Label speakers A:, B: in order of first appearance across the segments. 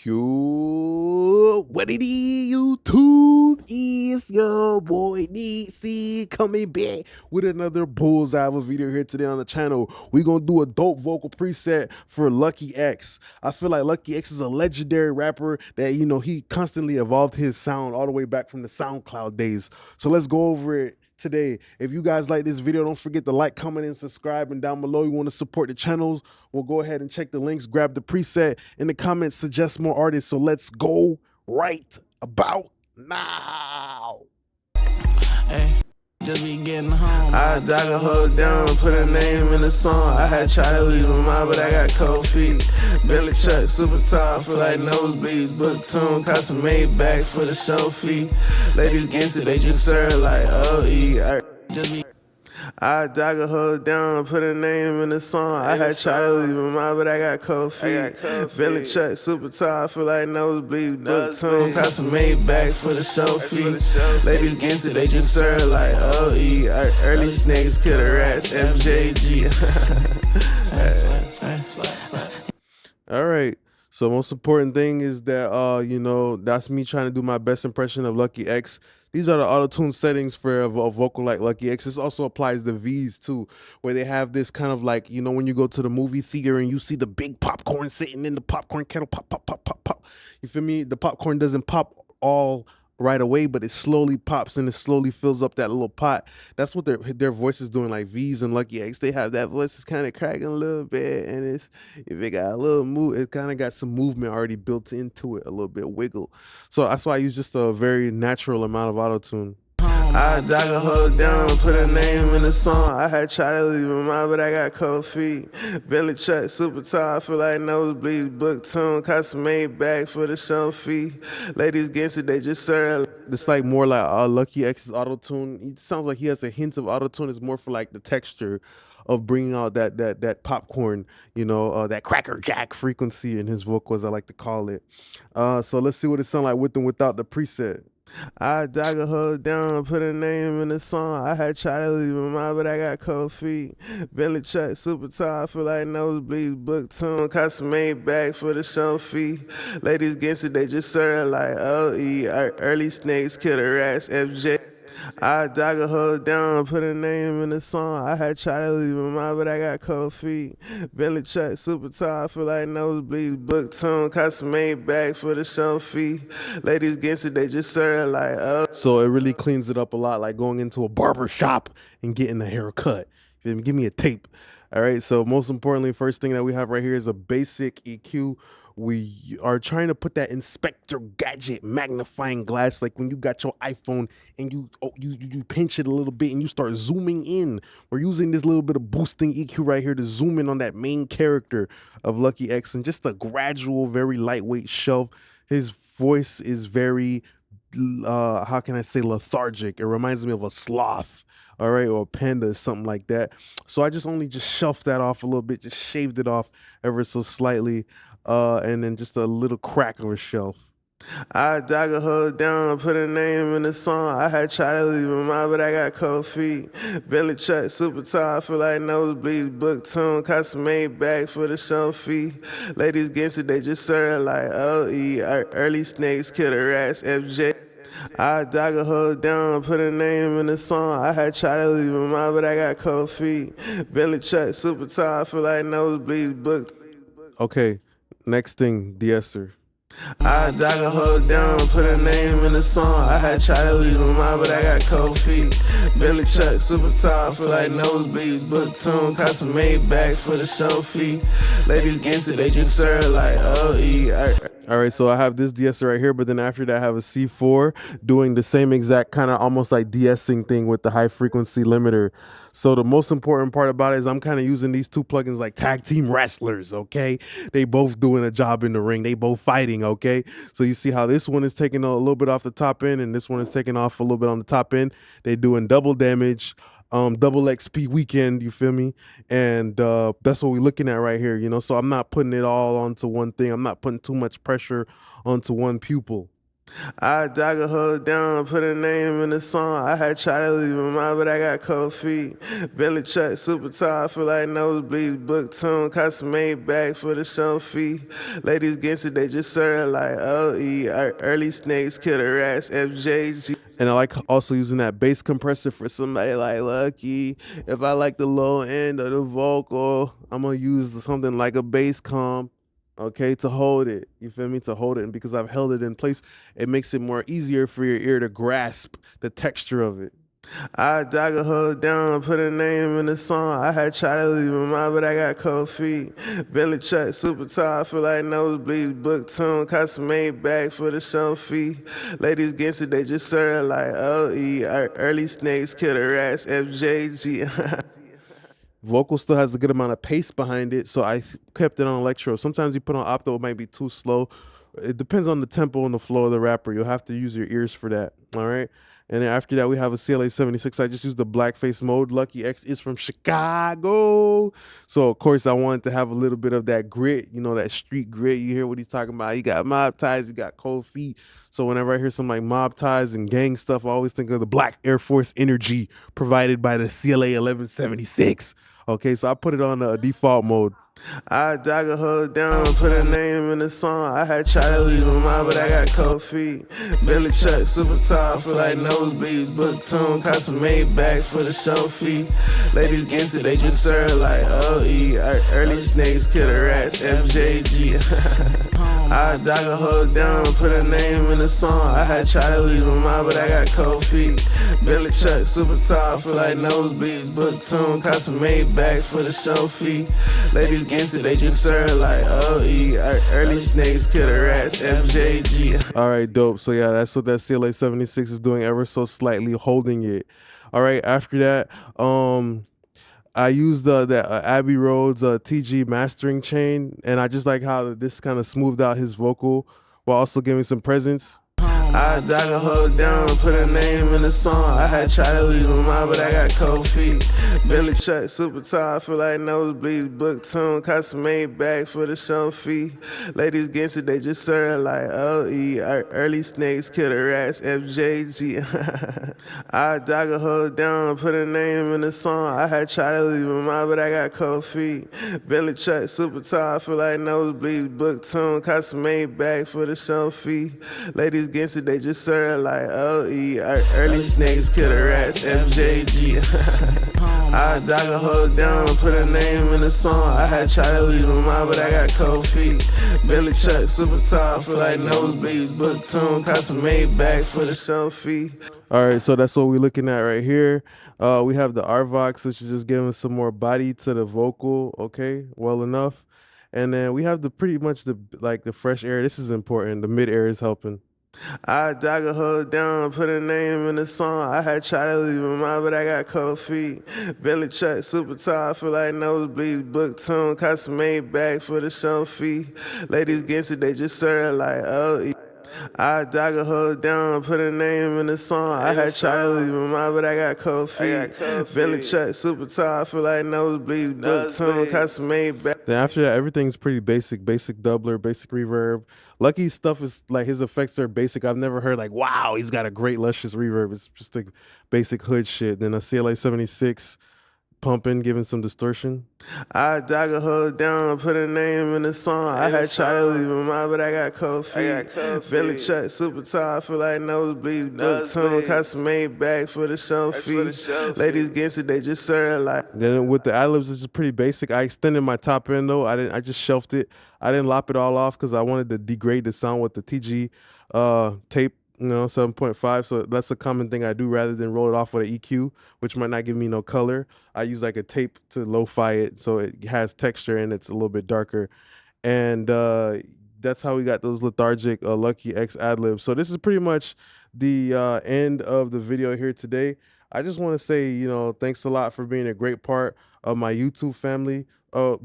A: Yo, what it is, YouTube? Is your boy DC coming back with another bullseye of a video here today on the channel. We're gonna do a dope vocal preset for Lucki Ecks. I feel like Lucki Ecks is a legendary rapper that, you know, he constantly evolved his sound all the way back from the SoundCloud days. So let's go over it today. If you guys like this video, don't forget to like, comment, and subscribe. And down below, you want to support the channels, we'll go ahead and check the links, grab the preset in the comments, suggest more artists. So let's go right about now.
B: Hey, just be getting home.
C: I dug a hoe down, put a name in the song. I had tried to leave them out, but I got cold feet. Billy Chuck, super tall, feel like nosebleeds. Book tune, cost some made back for the show fee. Ladies against it, they just serve like OE. I dug a hoe down, put a name in the song. I had tried to leave them out, but I got cold feet. Billy Chuck, super tall, feel like nosebleeds. Book tune, cost some made back for the show fee. Ladies against it, they just serve like OE. Early snakes, killer rats, MJG.
A: All right. So most important thing is that, you know, that's me trying to do my best impression of Lucki Ecks. These are the auto-tune settings for a vocal like Lucki Ecks. This also applies to V's too, where they have this kind of like, you know, when you go to the movie theater and you see the big popcorn sitting in the popcorn kettle, pop, pop, pop, pop, pop. You feel me? The popcorn doesn't pop all right away, but it slowly pops and it slowly fills up that little pot. That's what their voice is doing. Like V's and Lucki Ecks, they have that voice is kind of cracking a little bit, and it's, if it got a little move, it kind of got some movement already built into it, a little bit wiggle. So that's why I use just a very natural amount of auto-tune.
C: I dug a hoe down, put a name in the song. I had tried to leave them out, but I got cold feet. Billy Chuck, super tall, feel like nosebleeds. Book tune, cost some made back for the show fee. Ladies against it, they just serve.
A: It's like more like Lucki Ecks' auto-tune. It sounds like he has a hint of auto-tune. It's more for like the texture of bringing out that popcorn, you know, that cracker jack frequency in his vocals, I like to call it. So let's see what it sounds like with and without the preset.
C: I dug a hoe down, put a name in the song. I had tried to leave them out, but I got cold feet. Billy Chuck, super tall, feel like nosebleeds. Book tune, cost some made back for the show fee. Ladies against it, they just serve like OE. Early snakes, killer rats, FJ. I dug a hoe down, put a name in the song. I had tried to leave them out, but I got cold feet. Billy Chuck, super tall, feel like nosebleeds. Book tune, cost some made back for the show fee. Ladies against it, they just serve like
A: So it really cleans it up a lot, like going into a barber shop and getting a haircut. Give me a tape. All right, so most importantly, first thing that we have right here is a basic EQ. We are trying to put that Inspector Gadget magnifying glass, like when you got your iPhone and you pinch it a little bit and you start zooming in. We're using this little bit of boosting EQ right here to zoom in on that main character of Lucki Ecks, and just a gradual, very lightweight shelf. His voice is very, how can I say, lethargic. It reminds me of a sloth. All right, or a panda, something like that. So I just shelved that off a little bit, just shaved it off ever so slightly, and then just a little crack of a shelf.
C: I dug a hoe down, put a name in the song. I had tried to leave them out, but I got cold feet. Billy Chuck, super tall, feel like nosebleeds. Book tune, cost some made back for the show fee. Ladies against it, they just serve like OE. Early snakes, killer rats, FJ. I dug a hoe down, put a name in the song. I had tried to leave them out, but I got cold feet. Billy Chuck, super tall, feel like nosebleeds. Book.
A: Okay, next thing, de-esser.
C: I dug a hoe down, put a name in the song. I had tried to leave them out, but I got cold feet. Billy Chuck, super tall, feel like nosebleeds. Book tune, cost some made back for the show fee. Ladies against it, they just serve like OE.
A: All right, so I have this de-esser right here, but then after that I have a C4 doing the same exact kind of almost like de-essing thing with the high frequency limiter. So the most important part about it is I'm kind of using these two plugins like tag team wrestlers, okay? They both doing a job in the ring. They both fighting, okay? So you see how this one is taking a little bit off the top end and this one is taking off a little bit on the top end. They doing double damage. Double XP weekend, you feel me? And that's what we're looking at right here, you know? So I'm not putting it all onto one thing. I'm not putting too much pressure onto one pupil.
C: I dog a hoe down, put a name in the song. I had tried to leave him out, but I got cold feet. Belly truck, super tall, feel like nosebleeds. Book tune, cost some made back for the show fee. Ladies against it, they just serve like OE. Early snakes, kill the rats, FJG.
A: And I like also using that bass compressor for somebody like Lucki. If I like the low end of the vocal, I'm gonna use something like a bass comp, okay, to hold it. You feel me? To hold it. And because I've held it in place, it makes it more easier for your ear to grasp the texture of it.
C: I dog a hoe down, put a name in the song. I had tried to leave him out, but I got cold feet. Belly truck, super tall, feel like nosebleeds. Book tune, cost some made back for the show fee. Ladies against it, they just serve like OE. Early snakes, kill the rats, FJG.
A: Vocal still has a good amount of pace behind it, so I kept it on electro. Sometimes you put on opto, it might be too slow. It depends on the tempo and the flow of the rapper. You'll have to use your ears for that, all right? And then after that, we have a CLA 76. I just used the blackface mode. Lucki Ecks is from Chicago. So, of course, I wanted to have a little bit of that grit, you know, that street grit. You hear what he's talking about. He got mob ties, he got cold feet. So whenever I hear some like mob ties and gang stuff, I always think of the Black Air Force energy provided by the CLA 1176. Okay, so I put it on default mode.
C: I dog a hoe down, put a name in the song. I had tried to leave him out, but I got cold feet. Belly truck, super tall, feel like nosebleeds. Book tune, cost some made back for the show fee. Ladies against it, they just serve like OE. Early snakes, kill the rats, FJG. I dog a hoe down, put a name in the song. I had tried to leave him out, but I got cold feet. Belly truck, super tall, feel like nosebleeds. Book tune, cost some made back for the show fee. Ladies against it, they just serve like OE. Early snakes, kill the rats, FJG.
A: All right, dope. So yeah, that's what that CLA 76 is doing, ever so slightly holding it. All right, after that, I used the Abbey Roads TG mastering chain, and I just like how this kind of smoothed out his vocal while also giving some presence.
C: I dog a hoe down, put a name in the song. I had tried to leave him out, but I got cold feet. Belly truck, super tall, feel like nosebleeds. Book tune, cost some made back for the show fee. Ladies against it, they just serve like OE. Early snakes, kill the rats, FJG. I dog a hoe down, put a name in the song. I had tried to leave him out, but I got cold feet. Belly truck, super tall, feel like nosebleeds. Book tune, cost some made back for the show fee. Ladies against it, they just serve like OE. Early snakes, kill the rats, FJG. I dog a hoe down, put a name in the song. I had tried to leave him out, but I got cold feet. Belly truck, super tall, feel like nosebleeds. Book tune, cost some made back for the show fee.
A: All right, so that's what we're looking at right here. We have the RVOCs, which is just giving some more body to the vocal, okay, well enough. And then we have the pretty much the fresh air. This is important. The mid air is helping.
C: I dog a hoe down, put a name in the song. I had tried to leave him out, but I got cold feet. Belly truck, super tall, feel like nosebleeds. Book tune, cost some made back for the show fee. Ladies against it, they just serve like OE. I dog a hoe down, put a name in the song. I had tried to leave him out, but I got cold feet. Belly truck, super tall, feel like nosebleeds. Book tune, cost some made back.
A: Then after that, everything's pretty basic doubler, basic reverb. Lucki's stuff is like his effects are basic. I've never heard like, wow, he's got a great luscious reverb. It's just like basic hood shit. Then a CLA 76 pumping, giving some distortion.
C: I dog a hoe down, put a name in the song. I had tried to leave him out, but I got cold feet. Belly truck, super tall, feel like nosebleeds. Book tune, cost some made back for the show fee. Ladies against it, they just serve like.
A: Then with the ad-libs, it's just pretty basic. I extended my top end though. I just shelved it. I didn't lop it all off because I wanted to degrade the sound with the TG tape, you know, 7.5. So that's a common thing I do rather than roll it off with an EQ, which might not give me no color. I use like a tape to lo-fi it so it has texture and it's a little bit darker. And that's how we got those lethargic Lucki Ecks ad-libs. So this is pretty much the end of the video here today. I just want to say, you know, thanks a lot for being a great part of my YouTube family.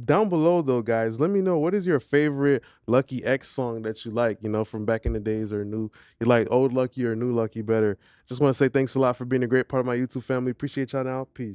A: Down below though, guys, let me know what is your favorite Lucki Ecks song that you like, you know, from back in the days or new. You like old Lucki or new Lucki better. Just want to say thanks a lot for being a great part of my YouTube family. Appreciate y'all now. Peace.